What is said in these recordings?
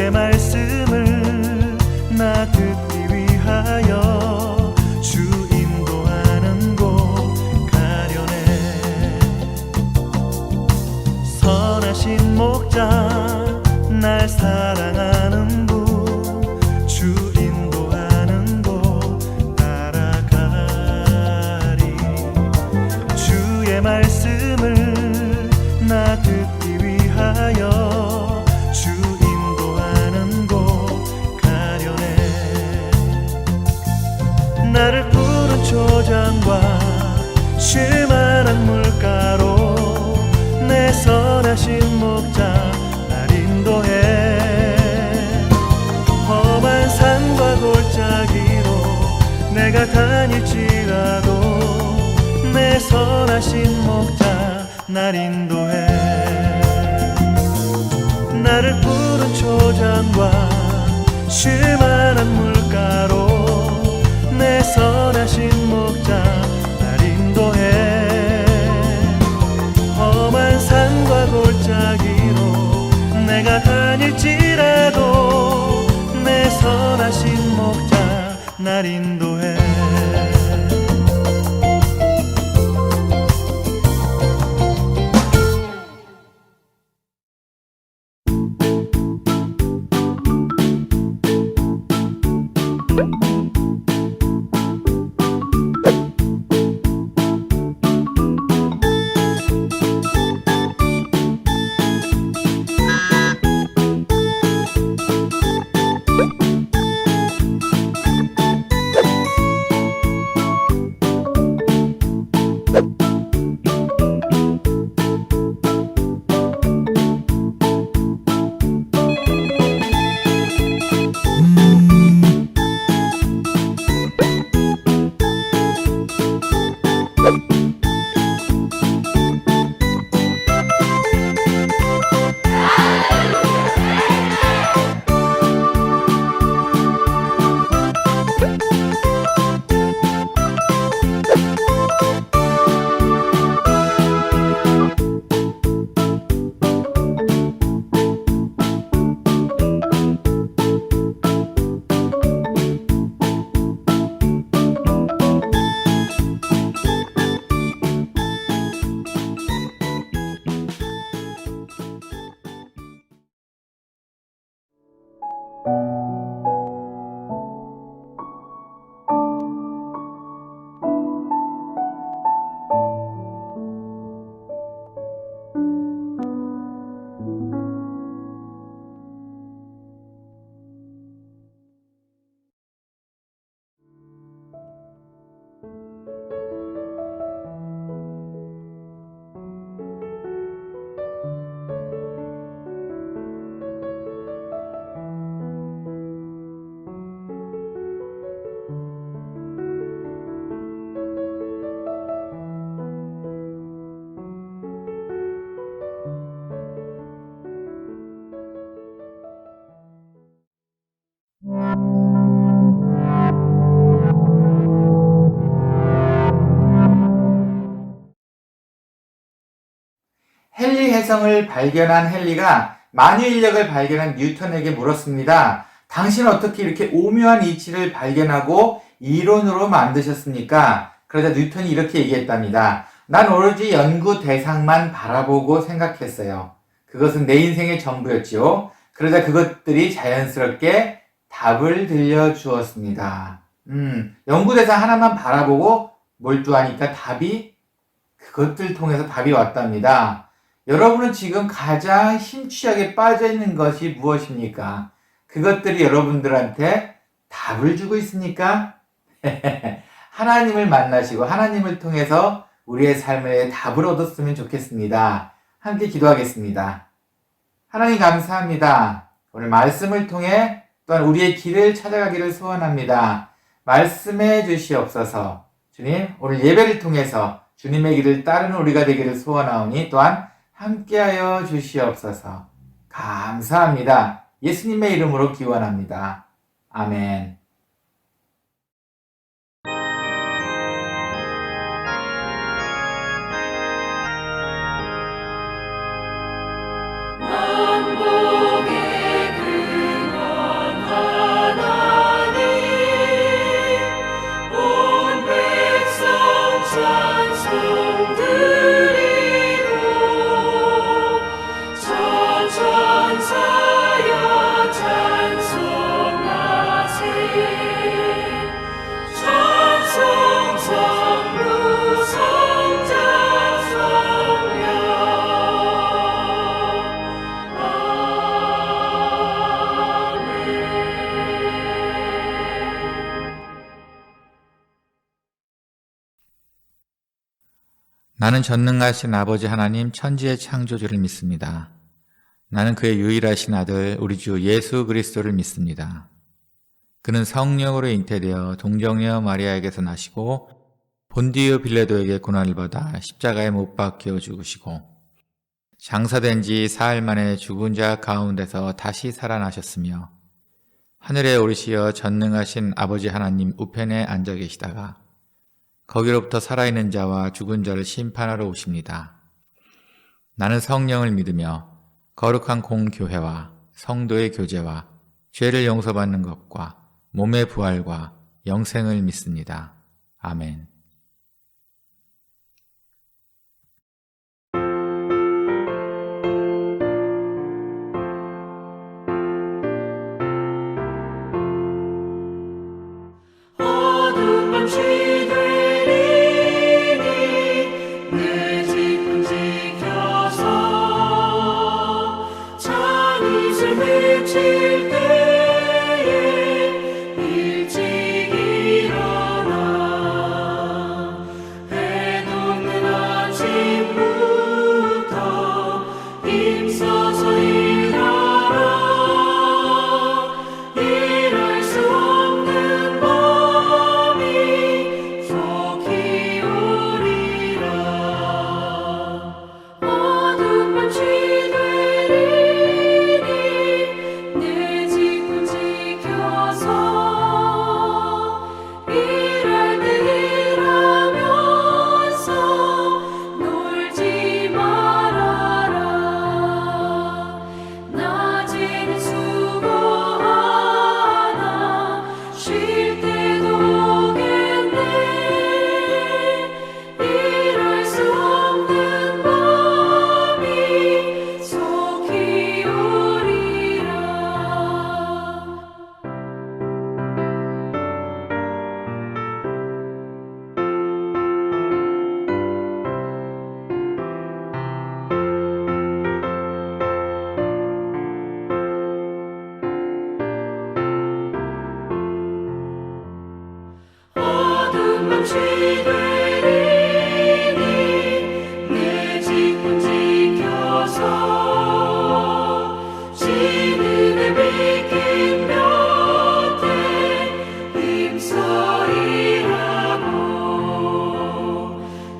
주의 말씀을 나 듣기 위하여 주 인도하는 곳 가려네. 선하신 목자 날 사랑하는 분 주 인도하는 곳 따라가리. 주의 말씀을 나 듣기 위하여 주 인도하는 곳 가려네. 나를 푸른 초장과 쉴만한 물가로 내 선하신 목자 날 인도해. 험한 산과 골짜기로 내가 다닐지라도 내 선하신 목자 날 인도해. 나를 푸른 초장과 쉴만한 물가로 내 선하신 목자 날 인도해. 험한 산과 골짜기로 내가 다닐지라도 내 선하신 목자 날 인도해. 헨리 해성을 발견한 헨리가 만유인력을 발견한 뉴턴에게 물었습니다. 당신은 어떻게 이렇게 오묘한 이치를 발견하고 이론으로 만드셨습니까? 그러자 뉴턴이 이렇게 얘기했답니다. 난 오로지 연구 대상만 바라보고 생각했어요. 그것은 내 인생의 전부였지요. 그러자 그것들이 자연스럽게 답을 들려주었습니다. 연구 대상 하나만 바라보고 몰두하니까 그것들 통해서 답이 왔답니다. 여러분은 지금 가장 심취하게 빠져있는 것이 무엇입니까? 그것들이 여러분들한테 답을 주고 있습니까? 하나님을 만나시고 하나님을 통해서 우리의 삶에 답을 얻었으면 좋겠습니다. 함께 기도하겠습니다. 하나님 감사합니다. 오늘 말씀을 통해 또한 우리의 길을 찾아가기를 소원합니다. 말씀해 주시옵소서. 주님, 오늘 예배를 통해서 주님의 길을 따르는 우리가 되기를 소원하오니 또한 함께하여 주시옵소서. 감사합니다. 예수님의 이름으로 기원합니다. 아멘. 만복의 그 나는 전능하신 아버지 하나님 천지의 창조주를 믿습니다. 나는 그의 유일하신 아들 우리 주 예수 그리스도를 믿습니다. 그는 성령으로 잉태되어 동정녀 마리아에게서 나시고 본디오 빌라도에게 고난을 받아 십자가에 못 박혀 죽으시고 장사된 지 사흘 만에 죽은 자 가운데서 다시 살아나셨으며 하늘에 오르시어 전능하신 아버지 하나님 우편에 앉아 계시다가 거기로부터 살아있는 자와 죽은 자를 심판하러 오십니다. 나는 성령을 믿으며 거룩한 공교회와 성도의 교제와 죄를 용서받는 것과 몸의 부활과 영생을 믿습니다. 아멘. 어두운 밤 시되리니 내 집 지켜서 찬 이슬 비칠 때에 일찍 일어나 해 돋는 아침부터 힘써서 일하라. 일할 수 없는 밤이 속히 오리라. 어두운 밤 시되리니 내 집을 지켜서 일할 때 일하면서 놀지 말아라. 낮에는 수고하나 쉴 때도 오겠네. 일할 수 없는 밤이 속히 오리라. 어두운 밤 시되리니 내 집을 지켜서 쉬는 해 비긴 볕에 힘써 일하고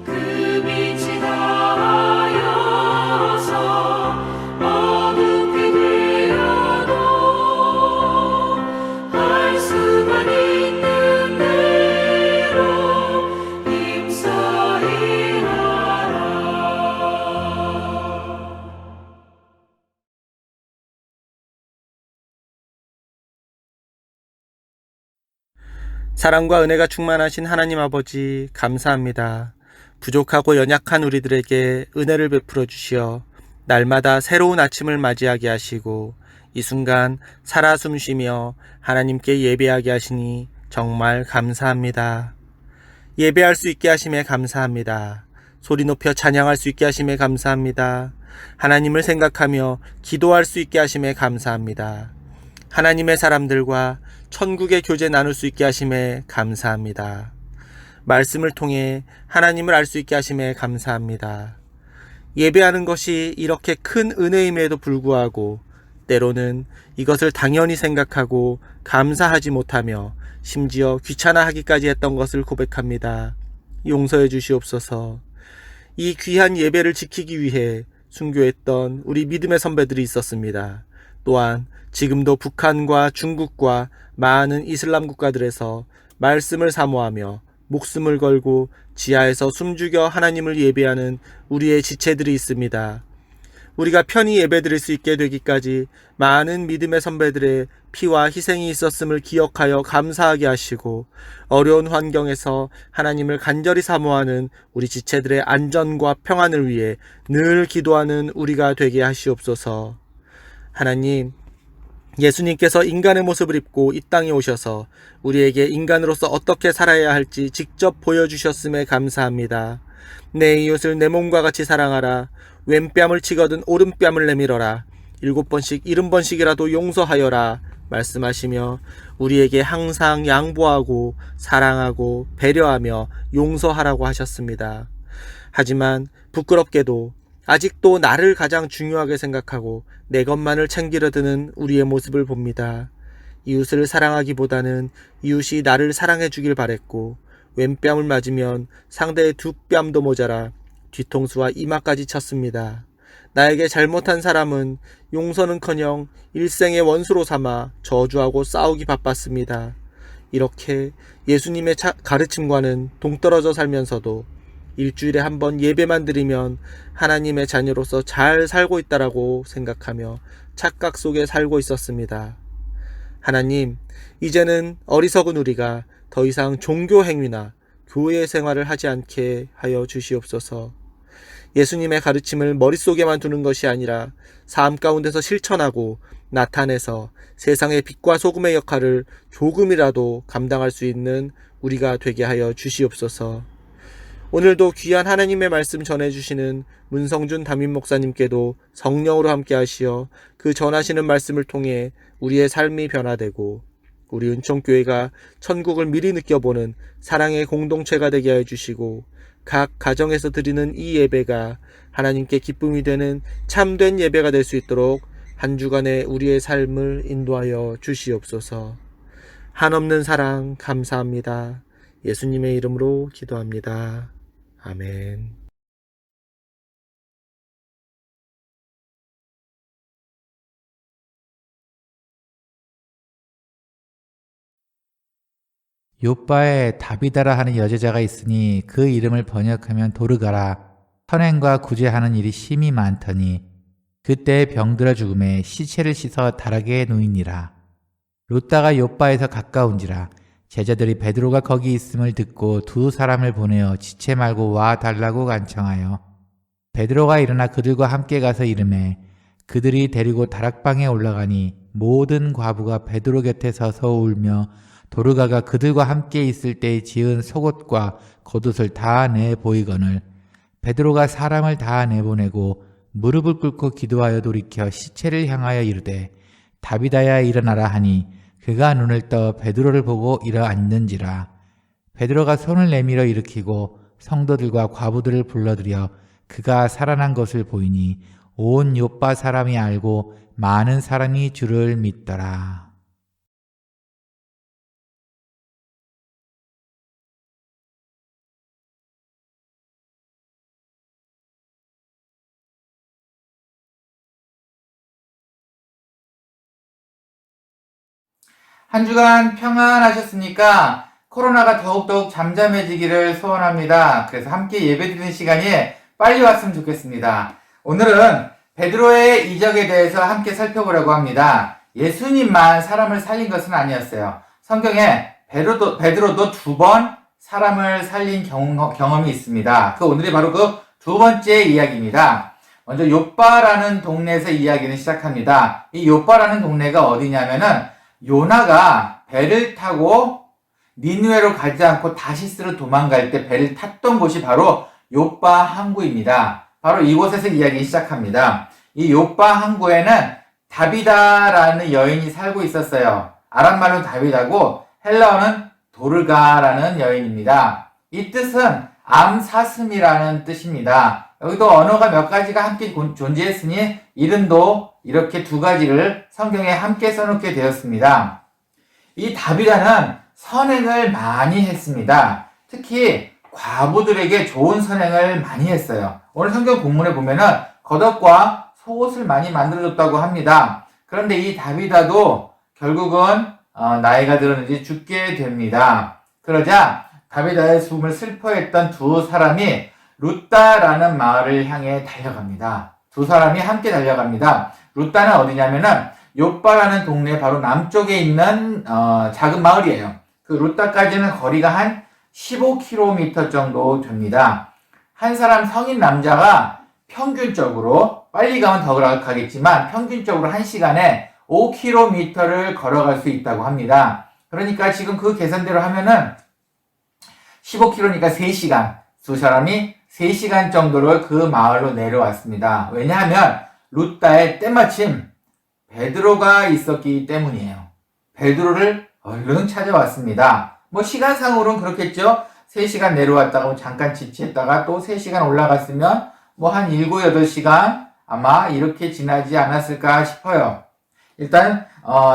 그 빛이 닿아여서 어둡게 되어도 할 수만 있는 대로 힘써 일하라. 사랑과 은혜가 충만하신 하나님 아버지 감사합니다. 부족하고 연약한 우리들에게 은혜를 베풀어 주시어 날마다 새로운 아침을 맞이하게 하시고 이 순간 살아 숨쉬며 하나님께 예배하게 하시니 정말 감사합니다. 예배할 수 있게 하심에 감사합니다. 소리 높여 찬양할 수 있게 하심에 감사합니다. 하나님을 생각하며 기도할 수 있게 하심에 감사합니다. 하나님의 사람들과 천국의 교제 나눌 수 있게 하심에 감사합니다. 말씀을 통해 하나님을 알 수 있게 하심에 감사합니다. 예배하는 것이 이렇게 큰 은혜임에도 불구하고 때로는 이것을 당연히 생각하고 감사하지 못하며 심지어 귀찮아하기까지 했던 것을 고백합니다. 용서해 주시옵소서. 이 귀한 예배를 지키기 위해 순교했던 우리 믿음의 선배들이 있었습니다. 또한 지금도 북한과 중국과 많은 이슬람 국가들에서 말씀을 사모하며 목숨을 걸고 지하에서 숨죽여 하나님을 예배하는 우리의 지체들이 있습니다. 우리가 편히 예배드릴 수 있게 되기까지 많은 믿음의 선배들의 피와 희생이 있었음을 기억하여 감사하게 하시고 어려운 환경에서 하나님을 간절히 사모하는 우리 지체들의 안전과 평안을 위해 늘 기도하는 우리가 되게 하시옵소서. 하나님, 예수님께서 인간의 모습을 입고 이 땅에 오셔서 우리에게 인간으로서 어떻게 살아야 할지 직접 보여주셨음에 감사합니다. 내 이웃을 내 몸과 같이 사랑하라. 왼뺨을 치거든 오른뺨을 내밀어라. 7번씩 70번씩이라도 용서하여라 말씀하시며 우리에게 항상 양보하고 사랑하고 배려하며 용서하라고 하셨습니다. 하지만 부끄럽게도 아직도 나를 가장 중요하게 생각하고 내 것만을 챙기려 드는 우리의 모습을 봅니다. 이웃을 사랑하기보다는 이웃이 나를 사랑해 주길 바랬고, 왼뺨을 맞으면 상대의 두 뺨도 모자라 뒤통수와 이마까지 쳤습니다. 나에게 잘못한 사람은 용서는커녕 일생의 원수로 삼아 저주하고 싸우기 바빴습니다. 이렇게 예수님의 가르침과는 동떨어져 살면서도 일주일에 한 번 예배만 드리면 하나님의 자녀로서 잘 살고 있다라고 생각하며 착각 속에 살고 있었습니다. 하나님, 이제는 어리석은 우리가 더 이상 종교 행위나 교회 생활을 하지 않게 하여 주시옵소서. 예수님의 가르침을 머릿속에만 두는 것이 아니라 삶 가운데서 실천하고 나타내서 세상의 빛과 소금의 역할을 조금이라도 감당할 수 있는 우리가 되게 하여 주시옵소서. 오늘도 귀한 하나님의 말씀 전해주시는 문성준 담임 목사님께도 성령으로 함께 하시어 그 전하시는 말씀을 통해 우리의 삶이 변화되고 우리 은총교회가 천국을 미리 느껴보는 사랑의 공동체가 되게 해주시고 각 가정에서 드리는 이 예배가 하나님께 기쁨이 되는 참된 예배가 될 수 있도록 한 주간의 우리의 삶을 인도하여 주시옵소서. 한없는 사랑 감사합니다. 예수님의 이름으로 기도합니다. 아멘. 욥바에 다비다라 하는 여제자가 있으니 그 이름을 번역하면 도르가라. 선행과 구제하는 일이 심히 많더니 그때 병들어 죽음에 시체를 씻어 다락에 누이니라. 롯다가 욥바에서 가까운지라. 제자들이 베드로가 거기 있음을 듣고 두 사람을 보내어 지체 말고 와 달라고 간청하여 베드로가 일어나 그들과 함께 가서 이르매 그들이 데리고 다락방에 올라가니 모든 과부가 베드로 곁에 서서 울며 도르가가 그들과 함께 있을 때 지은 속옷과 겉옷을 다 내 보이거늘 베드로가 사람을 다 내보내고 무릎을 꿇고 기도하여 돌이켜 시체를 향하여 이르되 다비다야 일어나라 하니 그가 눈을 떠 베드로를 보고 일어앉는지라. 베드로가 손을 내밀어 일으키고 성도들과 과부들을 불러들여 그가 살아난 것을 보이니 온 욥바 사람이 알고 많은 사람이 주를 믿더라. 한 주간 평안하셨습니까? 코로나가 더욱더욱 잠잠해지기를 소원합니다. 그래서 함께 예배드리는 시간이 빨리 왔으면 좋겠습니다. 오늘은 베드로의 이적에 대해서 함께 살펴보려고 합니다. 예수님만 사람을 살린 것은 아니었어요. 성경에 베드로도 2번 사람을 살린 경험이 있습니다. 오늘이 바로 그 두 번째 이야기입니다. 먼저 욥바라는 동네에서 이야기는 시작합니다. 이 욥바라는 동네가 어디냐면은 요나가 배를 타고 니느웨로 가지 않고 다시스로 도망갈 때 배를 탔던 곳이 바로 욥바 항구입니다. 바로 이곳에서 이야기 시작합니다. 이 욥바 항구에는 다비다라는 여인이 살고 있었어요. 아람말로 다비다고 헬라어는 도르가라는 여인입니다. 이 뜻은 암사슴이라는 뜻입니다. 여기도 언어가 몇 가지가 함께 존재했으니 이름도 이렇게 두 가지를 성경에 함께 써놓게 되었습니다. 이 다비다는 선행을 많이 했습니다. 특히 과부들에게 좋은 선행을 많이 했어요. 오늘 성경 본문에 보면은 겉옷과 속옷을 많이 만들어줬다고 합니다. 그런데 이 다비다도 결국은 나이가 들었는지 죽게 됩니다. 그러자 다비다의 죽음을 슬퍼했던 두 사람이 룻다라는 마을을 향해 달려갑니다. 두 사람이 함께 달려갑니다. 룻다는 어디냐면은 욥바라는 동네 바로 남쪽에 있는 작은 마을이에요. 그 룻다까지는 거리가 한 15km 정도 됩니다. 한 사람 성인 남자가 평균적으로 빨리 가면 더 가겠지만 평균적으로 1시간에 5km를 걸어갈 수 있다고 합니다. 그러니까 지금 그 계산대로 하면은 15km니까 3시간, 두 사람이 3시간 정도를 그 마을로 내려왔습니다. 왜냐하면 룻다에 때마침 베드로가 있었기 때문이에요. 베드로를 얼른 찾아왔습니다. 시간상으로는 그렇겠죠. 3시간 내려왔다가 잠깐 지치했다가 또 3시간 올라갔으면 뭐 한 7, 8시간 아마 이렇게 지나지 않았을까 싶어요. 일단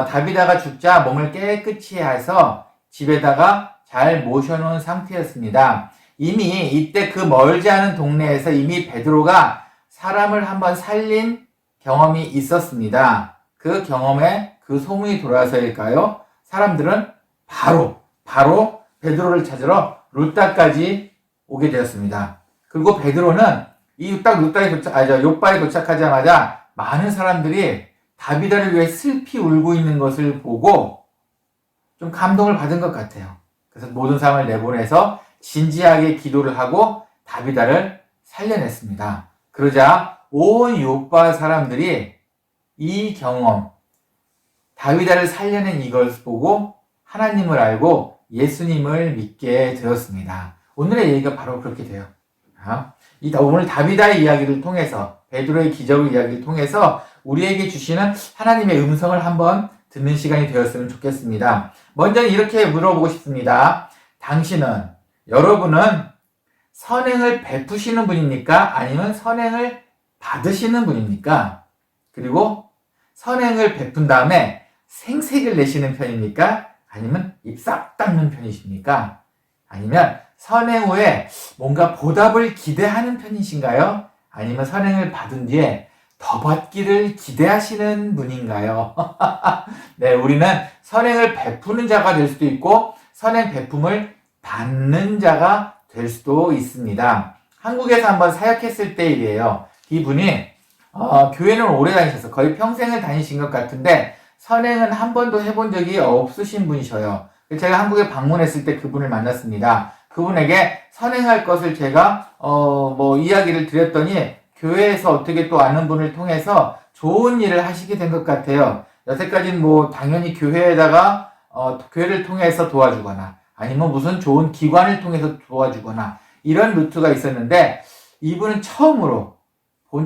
다비다가 죽자 몸을 깨끗이 해서 집에다가 잘 모셔놓은 상태였습니다. 이미 이때 그 멀지 않은 동네에서 이미 베드로가 사람을 한번 살린 경험이 있었습니다. 그 경험에 그 소문이 돌아서일까요? 사람들은 바로 베드로를 찾으러 룻다까지 오게 되었습니다. 그리고 베드로는 요바에 도착하자마자 많은 사람들이 다비다를 위해 슬피 울고 있는 것을 보고 좀 감동을 받은 것 같아요. 그래서 모든 사람을 내보내서 진지하게 기도를 하고 다비다를 살려냈습니다. 그러자 온 요바 사람들이 이 경험, 다비다를 살려낸 이걸 보고 하나님을 알고 예수님을 믿게 되었습니다. 오늘의 얘기가 바로 그렇게 돼요. 오늘 다비다의 이야기를 통해서, 베드로의 기적의 이야기를 통해서 우리에게 주시는 하나님의 음성을 한번 듣는 시간이 되었으면 좋겠습니다. 먼저 이렇게 물어보고 싶습니다. 여러분은 선행을 베푸시는 분입니까? 아니면 선행을 받으시는 분입니까? 그리고 선행을 베푼 다음에 생색을 내시는 편입니까? 아니면 입 싹 닦는 편이십니까? 아니면 선행 후에 뭔가 보답을 기대하는 편이신가요? 아니면 선행을 받은 뒤에 더 받기를 기대하시는 분인가요? 네, 우리는 선행을 베푸는 자가 될 수도 있고 선행 베품을 받는 자가 될 수도 있습니다. 한국에서 한번 사역했을 때 일이에요. 이분이 교회는 오래 다니셔서 거의 평생을 다니신 것 같은데 선행은 한 번도 해본 적이 없으신 분이셔요. 제가 한국에 방문했을 때 그분을 만났습니다. 그분에게 선행할 것을 제가 이야기를 드렸더니 교회에서 어떻게 또 아는 분을 통해서 좋은 일을 하시게 된 것 같아요. 여태까지는 당연히 교회에다가 교회를 통해서 도와주거나 아니면 무슨 좋은 기관을 통해서 도와주거나 이런 루트가 있었는데 이분은 처음으로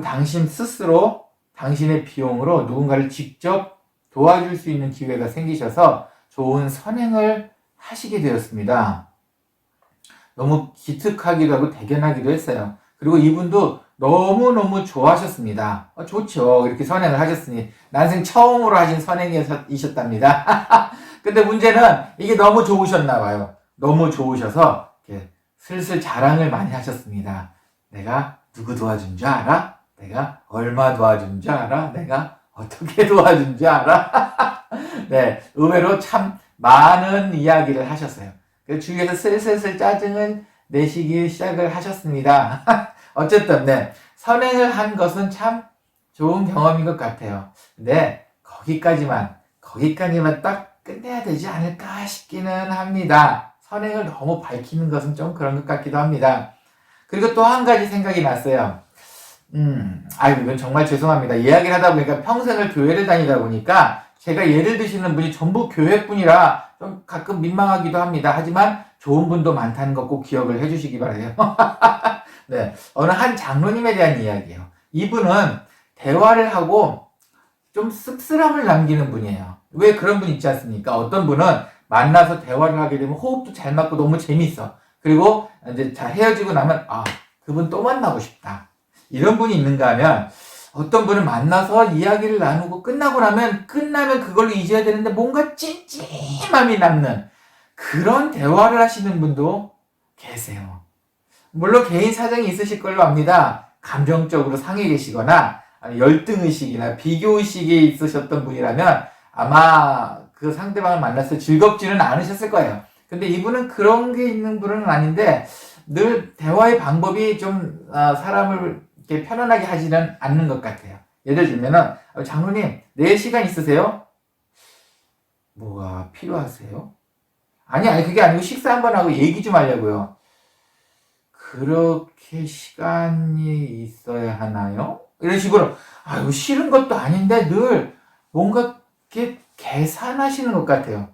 당신 스스로 당신의 비용으로 누군가를 직접 도와줄 수 있는 기회가 생기셔서 좋은 선행을 하시게 되었습니다. 너무 기특하기도 하고 대견하기도 했어요. 그리고 이분도 너무너무 좋아하셨습니다. 좋죠. 이렇게 선행을 하셨으니 난생 처음으로 하신 선행이셨답니다. 근데 문제는 이게 너무 좋으셨나 봐요. 너무 좋으셔서 이렇게 슬슬 자랑을 많이 하셨습니다. 내가 누구 도와준 줄 알아? 내가 얼마 도와준 줄 알아? 내가 어떻게 도와준 줄 알아? 네, 의외로 참 많은 이야기를 하셨어요. 그래서 주위에서 슬슬 짜증을 내시기 시작을 하셨습니다. 어쨌든 네, 선행을 한 것은 참 좋은 경험인 것 같아요. 근데 거기까지만 딱 끝내야 되지 않을까 싶기는 합니다. 선행을 너무 밝히는 것은 좀 그런 것 같기도 합니다. 그리고 또 한 가지 생각이 났어요. 이건 정말 죄송합니다. 이야기를 하다 보니까 평생을 교회를 다니다 보니까 제가 예를 드시는 분이 전부 교회뿐이라 좀 가끔 민망하기도 합니다. 하지만 좋은 분도 많다는 거 꼭 기억을 해주시기 바라요. 네, 어느 한 장로님에 대한 이야기예요. 이분은 대화를 하고 좀 씁쓸함을 남기는 분이에요. 왜 그런 분 있지 않습니까? 어떤 분은 만나서 대화를 하게 되면 호흡도 잘 맞고 너무 재밌어. 그리고 이제 헤어지고 나면 그분 또 만나고 싶다. 이런 분이 있는가 하면 어떤 분은 만나서 이야기를 나누고 끝나면 그걸로 잊어야 되는데 뭔가 찜찜함이 남는 그런 대화를 하시는 분도 계세요. 물론 개인 사정이 있으실 걸로 압니다. 감정적으로 상해 계시거나 열등의식이나 비교의식이 있으셨던 분이라면 아마 그 상대방을 만났을 때 즐겁지는 않으셨을 거예요. 근데 이분은 그런 게 있는 분은 아닌데 늘 대화의 방법이 좀 사람을 이렇게 편안하게 하지는 않는 것 같아요. 예를 들면은 장로님 내일 시간 있으세요? 뭐가 필요하세요? 아니 그게 아니고 식사 한번 하고 얘기 좀 하려고요. 그렇게 시간이 있어야 하나요? 이런 식으로 이거 싫은 것도 아닌데 늘 뭔가 이렇게 계산하시는 것 같아요.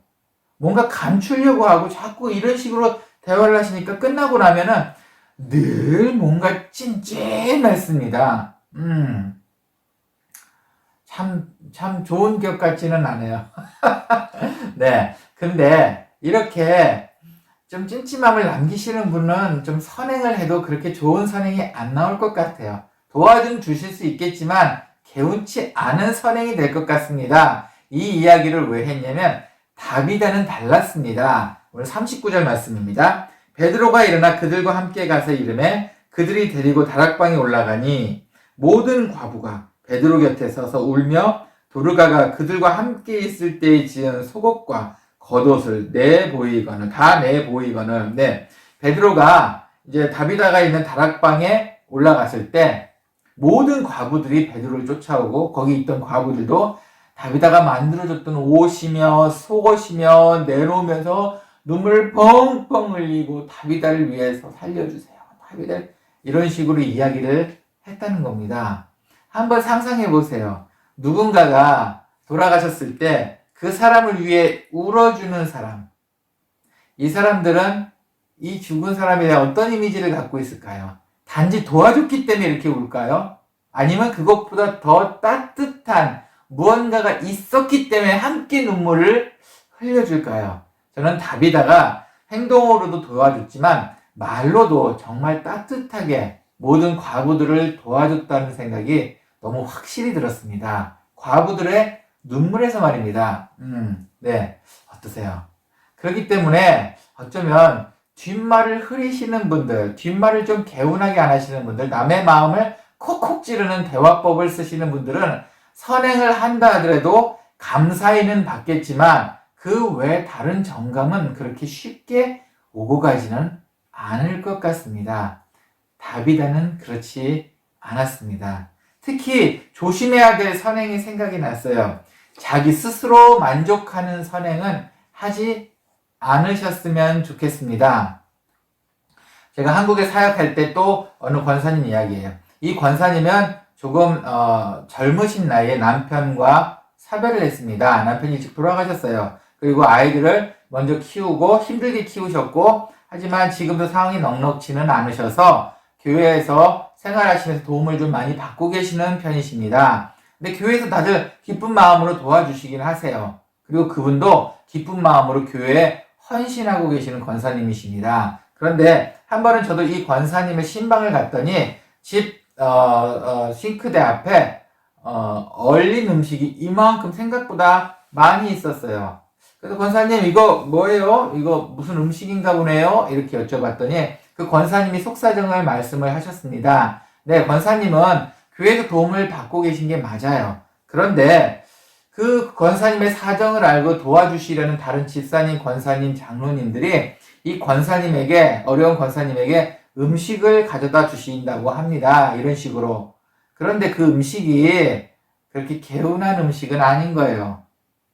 뭔가 감추려고 하고 자꾸 이런 식으로 대화를 하시니까 끝나고 나면은 늘 뭔가 찜찜했습니다. 참 좋은 기억 같지는 않아요. 네. 근데 이렇게 좀 찜찜함을 남기시는 분은 좀 선행을 해도 그렇게 좋은 선행이 안 나올 것 같아요. 도와좀 주실 수 있겠지만 개운치 않은 선행이 될 것 같습니다. 이 이야기를 왜 했냐면 다비다는 달랐습니다. 오늘 39절 말씀입니다. 베드로가 일어나 그들과 함께 가서 이르매 그들이 데리고 다락방에 올라가니 모든 과부가 베드로 곁에 서서 울며 도르가가 그들과 함께 있을 때에 지은 속옷과 겉옷을 다 내보이거늘. 네, 베드로가 이제 다비다가 있는 다락방에 올라갔을 때 모든 과부들이 베드로를 쫓아오고 거기 있던 과부들도 다비다가 만들어줬던 옷이며 속옷이며 내놓으면서 눈물을 펑펑 흘리고 다비다를 위해서 살려주세요. 다비다를 이런 식으로 이야기를 했다는 겁니다. 한번 상상해 보세요. 누군가가 돌아가셨을 때 그 사람을 위해 울어주는 사람. 이 사람들은 이 죽은 사람에 대한 어떤 이미지를 갖고 있을까요? 단지 도와줬기 때문에 이렇게 울까요? 아니면 그것보다 더 따뜻한 무언가가 있었기 때문에 함께 눈물을 흘려줄까요? 저는 다비다가 행동으로도 도와줬지만 말로도 정말 따뜻하게 모든 과부들을 도와줬다는 생각이 너무 확실히 들었습니다. 과부들의 눈물에서 말입니다. 네, 어떠세요? 그렇기 때문에 어쩌면 뒷말을 흐리시는 분들, 뒷말을 좀 개운하게 안 하시는 분들, 남의 마음을 콕콕 찌르는 대화법을 쓰시는 분들은 선행을 한다 하더라도 감사히는 받겠지만 그 외 다른 정감은 그렇게 쉽게 오고 가지는 않을 것 같습니다. 다비다는 그렇지 않았습니다. 특히 조심해야 될 선행이 생각이 났어요. 자기 스스로 만족하는 선행은 하지 않으셨으면 좋겠습니다. 제가 한국에 사역할 때 또 어느 권사님 이야기예요. 이 권사님은 조금 젊으신 나이에 남편과 사별을 했습니다. 남편이 일찍 돌아가셨어요. 그리고 아이들을 먼저 키우고 힘들게 키우셨고 하지만 지금도 상황이 넉넉지는 않으셔서 교회에서 생활하시면서 도움을 좀 많이 받고 계시는 편이십니다. 근데 교회에서 다들 기쁜 마음으로 도와주시긴 하세요. 그리고 그분도 기쁜 마음으로 교회에 헌신하고 계시는 권사님이십니다. 그런데 한 번은 저도 이 권사님의 신방을 갔더니 집 싱크대 앞에 얼린 음식이 이만큼 생각보다 많이 있었어요. 그래서 권사님 이거 뭐예요? 이거 무슨 음식인가 보네요? 이렇게 여쭤봤더니 그 권사님이 속사정을 말씀을 하셨습니다. 네, 권사님은 교회에서 도움을 받고 계신 게 맞아요. 그런데 그 권사님의 사정을 알고 도와주시려는 다른 집사님, 권사님, 장로님들이 이 권사님에게, 어려운 권사님에게 음식을 가져다 주신다고 합니다. 이런 식으로. 그런데 그 음식이 그렇게 개운한 음식은 아닌 거예요.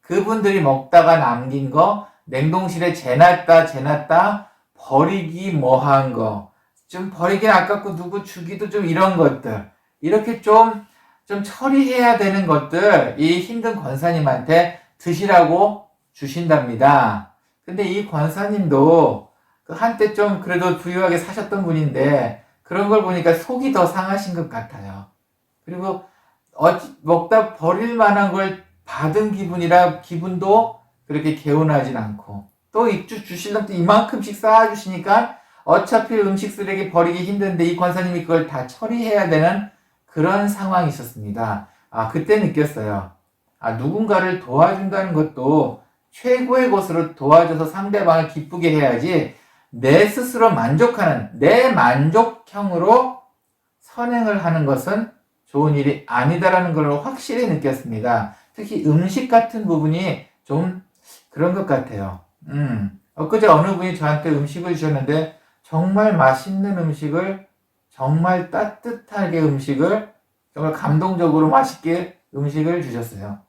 그분들이 먹다가 남긴 거, 냉동실에 재놨다, 버리기 뭐한 거, 좀 버리긴 아깝고 누구 주기도 좀 이런 것들. 이렇게 좀 처리해야 되는 것들, 이 힘든 권사님한테 드시라고 주신답니다. 근데 이 권사님도 한때 좀 그래도 부유하게 사셨던 분인데, 그런 걸 보니까 속이 더 상하신 것 같아요. 그리고 먹다 버릴 만한 걸 받은 기분이라 기분도 그렇게 개운하진 않고, 또 주실랑 또 이만큼씩 쌓아주시니까 어차피 음식 쓰레기 버리기 힘든데 이 권사님이 그걸 다 처리해야 되는 그런 상황이 있었습니다. 그때 느꼈어요. 누군가를 도와준다는 것도 최고의 것으로 도와줘서 상대방을 기쁘게 해야지 내 스스로 만족하는, 내 만족형으로 선행을 하는 것은 좋은 일이 아니다라는 걸 확실히 느꼈습니다. 특히 음식 같은 부분이 좀 그런 것 같아요. 엊그제 어느 분이 저한테 음식을 주셨는데 정말 맛있는 음식을, 정말 따뜻하게 음식을, 정말 감동적으로 맛있게 음식을 주셨어요.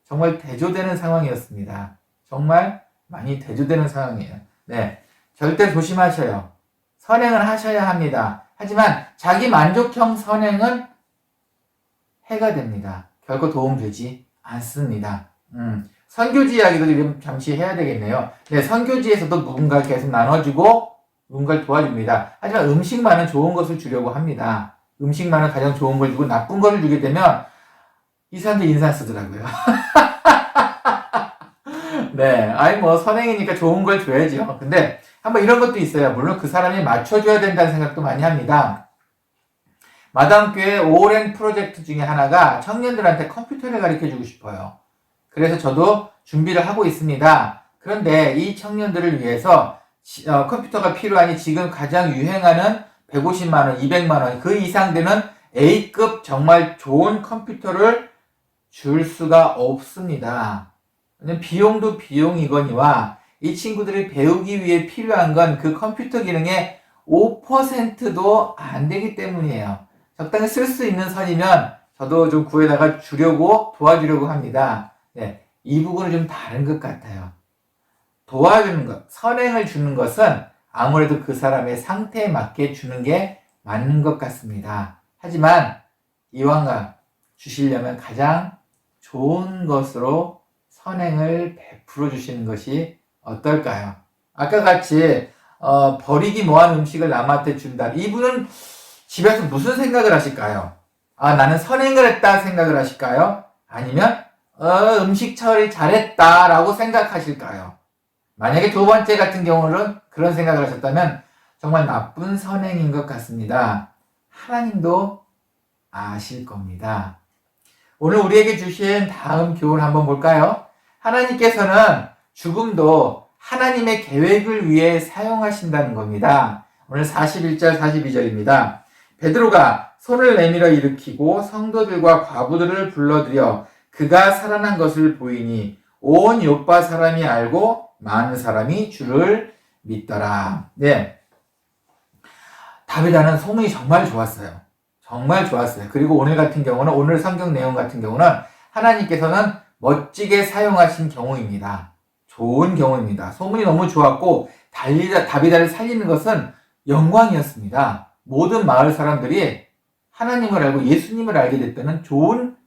정말 대조되는 상황이었습니다. 정말 많이 대조되는 상황이에요. 네, 절대 조심하셔요. 선행을 하셔야 합니다. 하지만 자기 만족형 선행은 해가 됩니다. 결코 도움되지 않습니다. 선교지 이야기도 지금 잠시 해야 되겠네요. 네, 선교지에서도 누군가를 계속 나눠주고 누군가를 도와줍니다. 하지만 음식만은 좋은 것을 주려고 합니다. 음식만은 가장 좋은 걸 주고 나쁜 거를 주게 되면 이 사람들 인상 쓰더라고요. 네, 아이 뭐 선행이니까 좋은 걸 줘야죠. 근데 한번 이런 것도 있어요. 물론 그 사람이 맞춰줘야 된다는 생각도 많이 합니다. 마담교회 오랜 프로젝트 중에 하나가 청년들한테 컴퓨터를 가르쳐주고 싶어요. 그래서 저도 준비를 하고 있습니다. 그런데 이 청년들을 위해서 컴퓨터가 필요하니 지금 가장 유행하는 150만원, 200만원 그 이상 되는 A급 정말 좋은 컴퓨터를 줄 수가 없습니다. 왜냐면 비용도 비용이거니와 이 친구들이 배우기 위해 필요한 건 그 컴퓨터 기능의 5%도 안 되기 때문이에요. 적당히 쓸 수 있는 선이면 저도 좀 구해다가 주려고 도와주려고 합니다. 네, 이 부분은 좀 다른 것 같아요. 도와주는 것, 선행을 주는 것은 아무래도 그 사람의 상태에 맞게 주는 게 맞는 것 같습니다. 하지만 이왕 주시려면 가장 좋은 것으로 선행을 베풀어 주시는 것이 어떨까요? 아까 같이 버리기 뭐한 음식을 남한테 준다. 이분은 집에서 무슨 생각을 하실까요? 아, 나는 선행을 했다 생각을 하실까요? 아니면 음식 처리 잘했다라고 생각하실까요? 만약에 두 번째 같은 경우는 그런 생각을 하셨다면 정말 나쁜 선행인 것 같습니다. 하나님도 아실 겁니다. 오늘 우리에게 주신 다음 교훈 한번 볼까요? 하나님께서는 죽음도 하나님의 계획을 위해 사용하신다는 겁니다. 오늘 41절 42절입니다. 베드로가 손을 내밀어 일으키고 성도들과 과부들을 불러들여 그가 살아난 것을 보이니 온 요파 사람이 알고 많은 사람이 주를 믿더라. 네, 다비다는 소문이 정말 좋았어요. 정말 좋았어요. 그리고 오늘 같은 경우는, 오늘 성경 내용 같은 경우는 하나님께서는 멋지게 사용하신 경우입니다. 좋은 경우입니다. 소문이 너무 좋았고 다비다를 살리는 것은 영광이었습니다. 모든 마을 사람들이 하나님을 알고 예수님을 알게 됐다는 좋은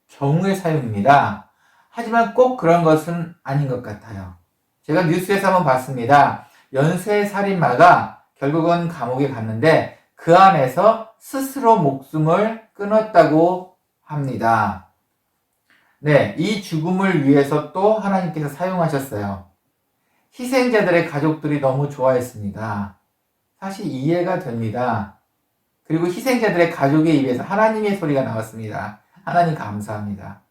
경우의 사용입니다. 하지만 꼭 그런 것은 아닌 것 같아요. 제가 뉴스에서 한번 봤습니다. 연쇄살인마가 결국은 감옥에 갔는데 그 안에서 스스로 목숨을 끊었다고 합니다. 네, 이 죽음을 위해서 또 하나님께서 사용하셨어요. 희생자들의 가족들이 너무 좋아했습니다. 사실 이해가 됩니다. 그리고 희생자들의 가족의 입에서 하나님의 소리가 나왔습니다. 하나님 감사합니다.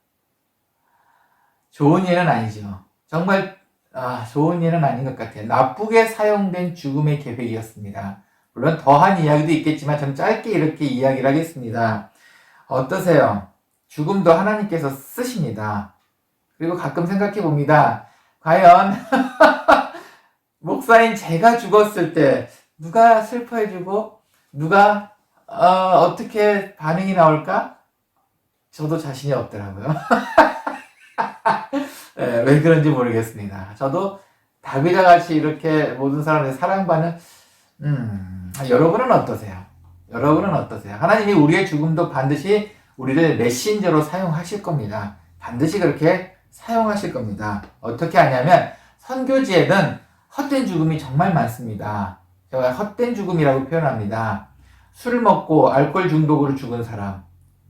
좋은 일은 아니죠. 정말 좋은 일은 아닌 것 같아요. 나쁘게 사용된 죽음의 계획이었습니다. 물론 더한 이야기도 있겠지만 좀 짧게 이렇게 이야기를 하겠습니다. 어떠세요? 죽음도 하나님께서 쓰십니다. 그리고 가끔 생각해 봅니다. 과연 목사인 제가 죽었을 때 누가 슬퍼해주고 누가 어떻게 반응이 나올까? 저도 자신이 없더라고요. 네, 왜 그런지 모르겠습니다. 저도 다비다 같이 이렇게 모든 사람들 사랑받는 여러분은 어떠세요? 여러분은 어떠세요? 하나님이 우리의 죽음도 반드시 우리를 메신저로 사용하실 겁니다. 반드시 그렇게 사용하실 겁니다. 어떻게 하냐면 선교지에는 헛된 죽음이 정말 많습니다. 제가 헛된 죽음이라고 표현합니다. 술을 먹고 알코올 중독으로 죽은 사람,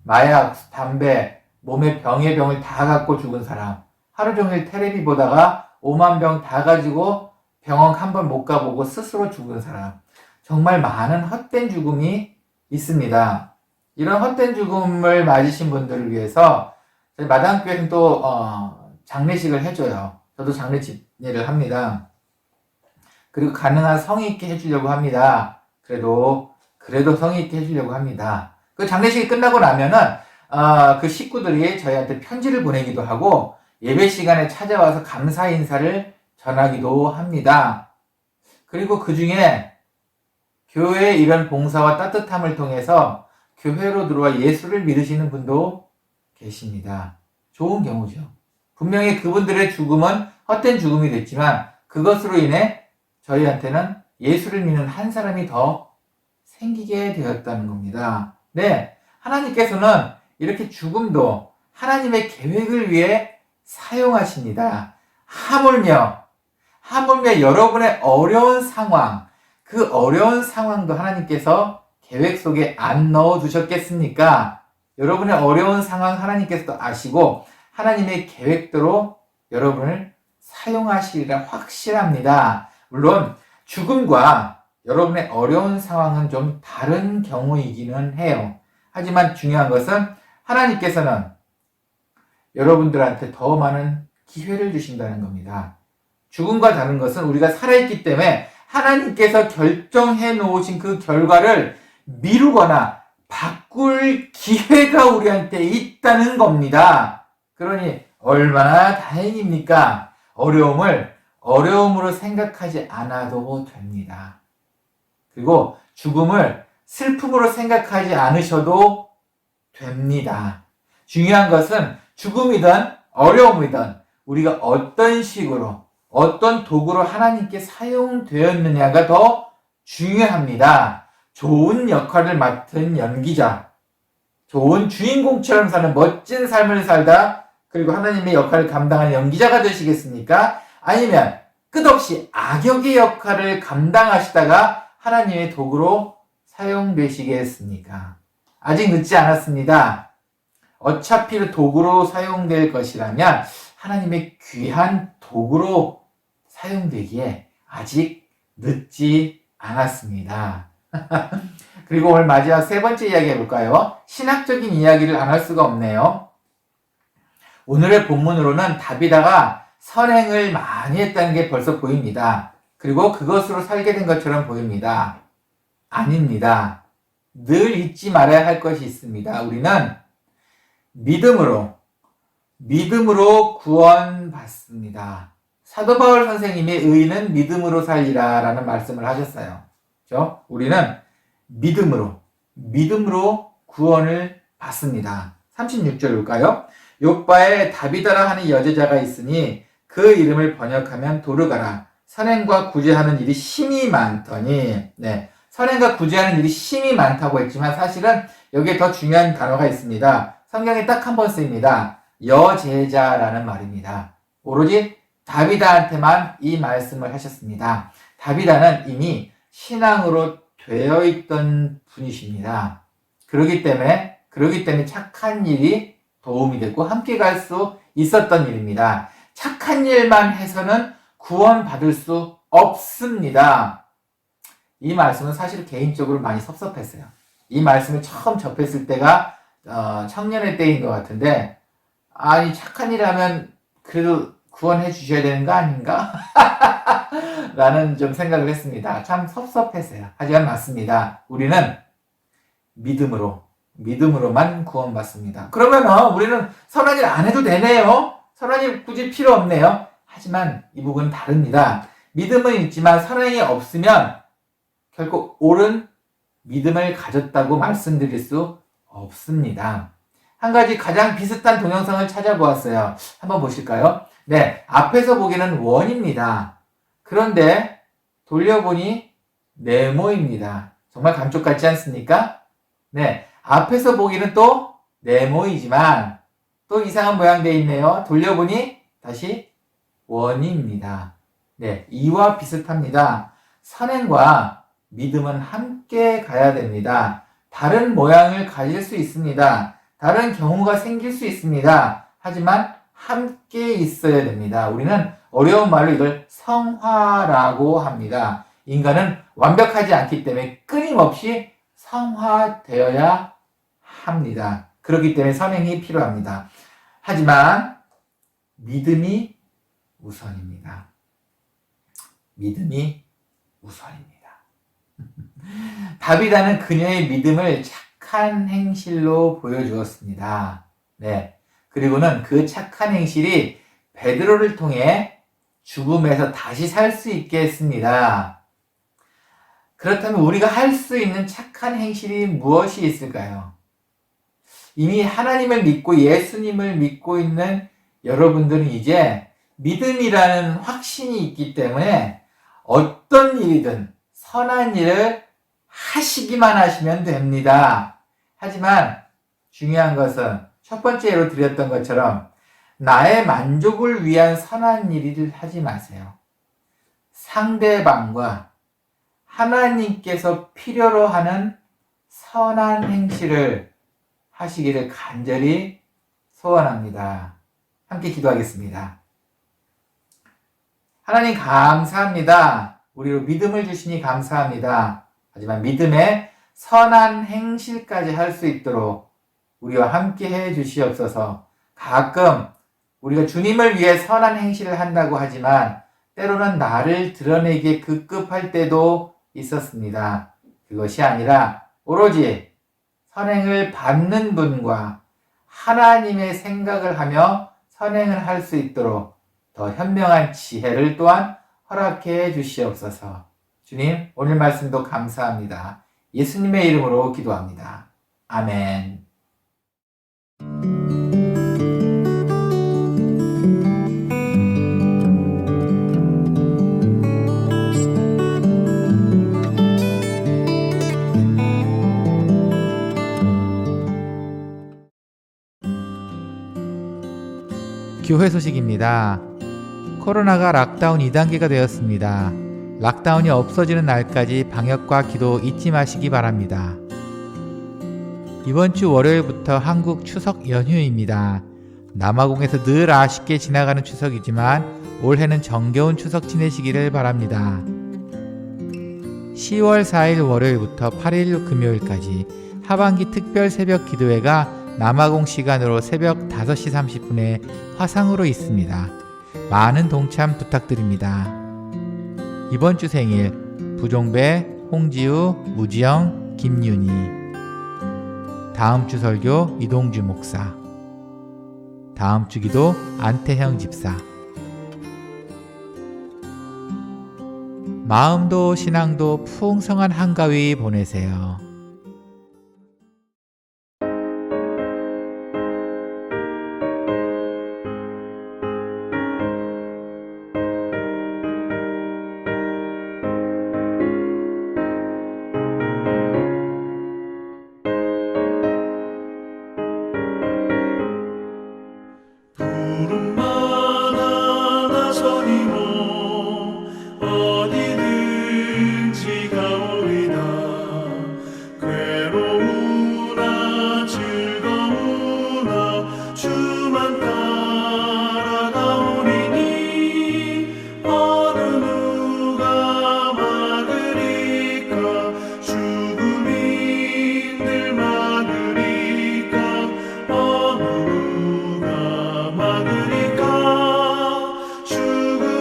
마약, 담배, 몸에 병에 병을 다 갖고 죽은 사람, 하루 종일 텔레비 보다가 5만 병 다 가지고 병원 한 번 못 가보고 스스로 죽은 사람, 정말 많은 헛된 죽음이 있습니다. 이런 헛된 죽음을 맞으신 분들을 위해서 저희 마당교회는 또 장례식을 해줘요. 저도 장례집 일을 합니다. 그리고 가능한 성의 있게 해주려고 합니다. 그래도 성의 있게 해주려고 합니다. 그 장례식이 끝나고 나면은 그 식구들이 저희한테 편지를 보내기도 하고 예배 시간에 찾아와서 감사 인사를 전하기도 합니다. 그리고 그 중에 교회의 이런 봉사와 따뜻함을 통해서 교회로 들어와 예수를 믿으시는 분도 계십니다. 좋은 경우죠. 분명히 그분들의 죽음은 헛된 죽음이 됐지만 그것으로 인해 저희한테는 예수를 믿는 한 사람이 더 생기게 되었다는 겁니다. 네, 하나님께서는 이렇게 죽음도 하나님의 계획을 위해 사용하십니다. 하물며 여러분의 어려운 상황, 그 어려운 상황도 하나님께서 계획 속에 안 넣어 두셨겠습니까? 여러분의 어려운 상황 하나님께서도 아시고 하나님의 계획대로 여러분을 사용하시리라 확실합니다. 물론 죽음과 여러분의 어려운 상황은 좀 다른 경우이기는 해요. 하지만 중요한 것은 하나님께서는 여러분들한테 더 많은 기회를 주신다는 겁니다. 죽음과 다른 것은 우리가 살아있기 때문에 하나님께서 결정해 놓으신 그 결과를 미루거나 바꿀 기회가 우리한테 있다는 겁니다. 그러니 얼마나 다행입니까? 어려움을 어려움으로 생각하지 않아도 됩니다. 그리고 죽음을 슬픔으로 생각하지 않으셔도 됩니다. 중요한 것은 죽음이든 어려움이든 우리가 어떤 식으로 어떤 도구로 하나님께 사용되었느냐가 더 중요합니다. 좋은 역할을 맡은 연기자, 좋은 주인공처럼 사는 멋진 삶을 살다 그리고 하나님의 역할을 감당하는 연기자가 되시겠습니까? 아니면 끝없이 악역의 역할을 감당하시다가 하나님의 도구로 사용되시겠습니까? 아직 늦지 않았습니다. 어차피 도구로 사용될 것이라면 하나님의 귀한 도구로 사용되기에 아직 늦지 않았습니다. 그리고 오늘 마지막 세 번째 이야기 해볼까요? 신학적인 이야기를 안 할 수가 없네요. 오늘의 본문으로는 다비다가 선행을 많이 했다는 게 벌써 보입니다. 그리고 그것으로 살게 된 것처럼 보입니다. 아닙니다. 늘 잊지 말아야 할 것이 있습니다. 우리는 믿음으로 구원받습니다. 사도 바울 선생님이 의인은 믿음으로 살리라 라는 말씀을 하셨어요. 그렇죠? 우리는 믿음으로 구원을 받습니다. 36절 볼까요? 욥바에 다비다라 하는 여제자가 있으니 그 이름을 번역하면 도르가라. 선행과 구제하는 일이 심히 많더니, 네. 선행과 구제하는 일이 심히 많다고 했지만 사실은 여기에 더 중요한 단어가 있습니다. 성경에 딱 한 번 쓰입니다. 여제자라는 말입니다. 오로지 다비다한테만 이 말씀을 하셨습니다. 다비다는 이미 신앙으로 되어 있던 분이십니다. 그렇기 때문에 착한 일이 도움이 됐고 함께 갈 수 있었던 일입니다. 착한 일만 해서는 구원받을 수 없습니다. 이 말씀은 사실 개인적으로 많이 섭섭했어요. 이 말씀을 처음 접했을 때가 청년의 때인 것 같은데, 아니 착한 일 하면 그래도 구원해 주셔야 되는 거 아닌가? 라는 좀 생각을 했습니다. 참 섭섭했어요. 하지만 맞습니다. 우리는 믿음으로만 구원받습니다. 그러면 우리는 선한 일 안 해도 되네요. 선한 일 굳이 필요 없네요. 하지만 이 부분은 다릅니다. 믿음은 있지만 선행이 없으면 결국 옳은 믿음을 가졌다고 말씀드릴 수 없습니다. 한 가지 가장 비슷한 동영상을 찾아보았어요. 한번 보실까요? 네, 앞에서 보기에는 원입니다. 그런데 돌려보니 네모입니다. 정말 감쪽 같지 않습니까? 네, 앞에서 보기는 또 네모이지만 또 이상한 모양 되어 있네요. 돌려보니 다시 원입니다. 네, 이와 비슷합니다. 선행과 믿음은 함께 가야 됩니다. 다른 모양을 가질 수 있습니다. 다른 경우가 생길 수 있습니다. 하지만 함께 있어야 됩니다. 우리는 어려운 말로 이걸 성화라고 합니다. 인간은 완벽하지 않기 때문에 끊임없이 성화되어야 합니다. 그렇기 때문에 선행이 필요합니다. 하지만 믿음이 우선입니다. 믿음이 우선입니다. 다비다는 그녀의 믿음을 착한 행실로 보여주었습니다. 네. 그리고는 그 착한 행실이 베드로를 통해 죽음에서 다시 살 수 있게 했습니다. 그렇다면 우리가 할 수 있는 착한 행실이 무엇이 있을까요? 이미 하나님을 믿고 예수님을 믿고 있는 여러분들은 이제 믿음이라는 확신이 있기 때문에 어떤 일이든 선한 일을 하시기만 하시면 됩니다. 하지만 중요한 것은 첫 번째로 드렸던 것처럼 나의 만족을 위한 선한 일을 하지 마세요. 상대방과 하나님께서 필요로 하는 선한 행실을 하시기를 간절히 소원합니다. 함께 기도하겠습니다. 하나님 감사합니다. 우리로 믿음을 주시니 감사합니다. 하지만 믿음의 선한 행실까지 할 수 있도록 우리와 함께 해 주시옵소서. 가끔 우리가 주님을 위해 선한 행실을 한다고 하지만 때로는 나를 드러내기에 급급할 때도 있었습니다. 그것이 아니라 오로지 선행을 받는 분과 하나님의 생각을 하며 선행을 할 수 있도록 더 현명한 지혜를 또한 허락해 주시옵소서. 주님, 오늘 말씀도 감사합니다. 예수님의 이름으로 기도합니다. 아멘. 교회 소식입니다. 코로나가 락다운 2단계가 되었습니다. 락다운이 없어지는 날까지 방역과 기도 잊지 마시기 바랍니다. 이번 주 월요일부터 한국 추석 연휴입니다. 남아공에서 늘 아쉽게 지나가는 추석이지만 올해는 정겨운 추석 지내시기를 바랍니다. 10월 4일 월요일부터 8일 금요일까지 하반기 특별 새벽 기도회가 남아공 시간으로 새벽 5시 30분에 화상으로 있습니다. 많은 동참 부탁드립니다. 이번 주 생일 부종배, 홍지우, 우지영, 김윤희. 다음 주 설교 이동주 목사. 다음 주 기도 안태형 집사. 마음도 신앙도 풍성한 한가위 보내세요. 부름마다 나서니모 어디든지 가오리다. 괴로우나 즐거우나 주만 따라가오리니 어느 누가 막으리까. 죽음인들 막으리까. 어느 누가 막으리까.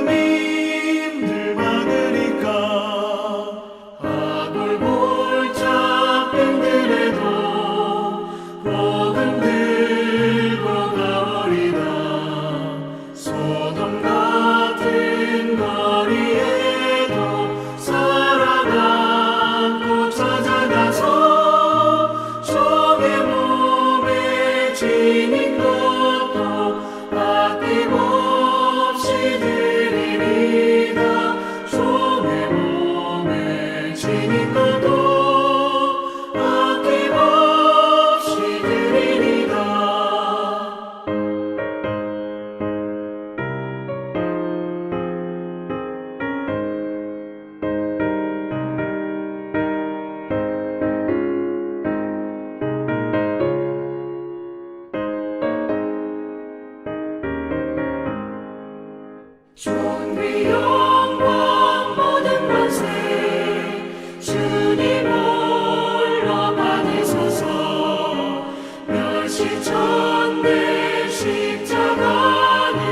죽음인들 막으리까. 아골골짝 빈들에도 복음 들고 가오리다. 소돔 같은 거리에도 살아남고 찾아가서 종의 몸에 지닌 것도 아낌없이 드리리다. 종의 몸에 지닌 것도 아낌없이 드리리다. 존귀 영광 모든 권세 주님 홀로 받으소서. 멸시천대 십자가는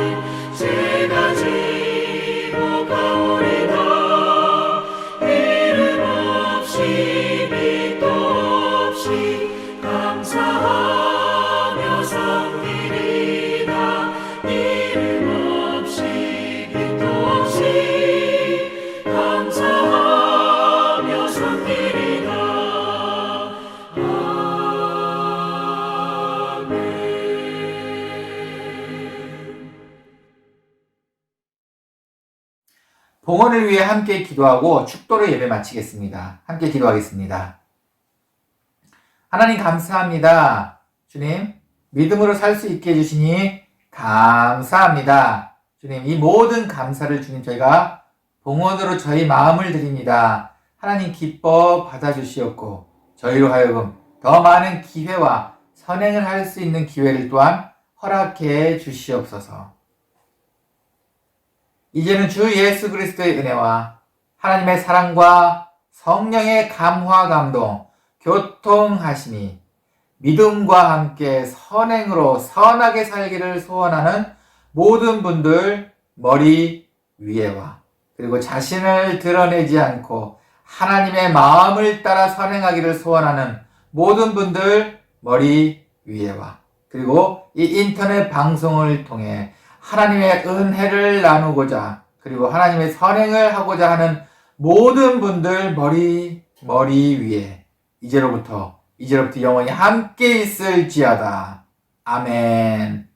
제가 지고 가오리다. 이름 없이 빛도 없이 감사하며 섬기리다. 이름 없이 빛도 없이 감사하며 섬기리다. 아멘. 봉헌을 위해 함께 기도하고 축도로 예배 마치겠습니다. 함께 기도하겠습니다. 하나님 감사합니다. 주님, 믿음으로 살 수 있게 해주시니 감사합니다. 주님, 이 모든 감사를 주님 저희가 봉헌으로 저희 마음을 드립니다. 하나님 기뻐 받아주시옵고 저희로 하여금 더 많은 기회와 선행을 할 수 있는 기회를 또한 허락해 주시옵소서. 이제는 주 예수 그리스도의 은혜와 하나님의 사랑과 성령의 감화 감동, 교통하심이 믿음과 함께 선행으로 선하게 살기를 소원하는 모든 분들 머리 위에와 그리고 자신을 드러내지 않고 하나님의 마음을 따라 선행하기를 소원하는 모든 분들 머리 위에와 그리고 이 인터넷 방송을 통해 하나님의 은혜를 나누고자 그리고 하나님의 선행을 하고자 하는 모든 분들 머리 위에 이제로부터 영원히 함께 있을지어다. 아멘.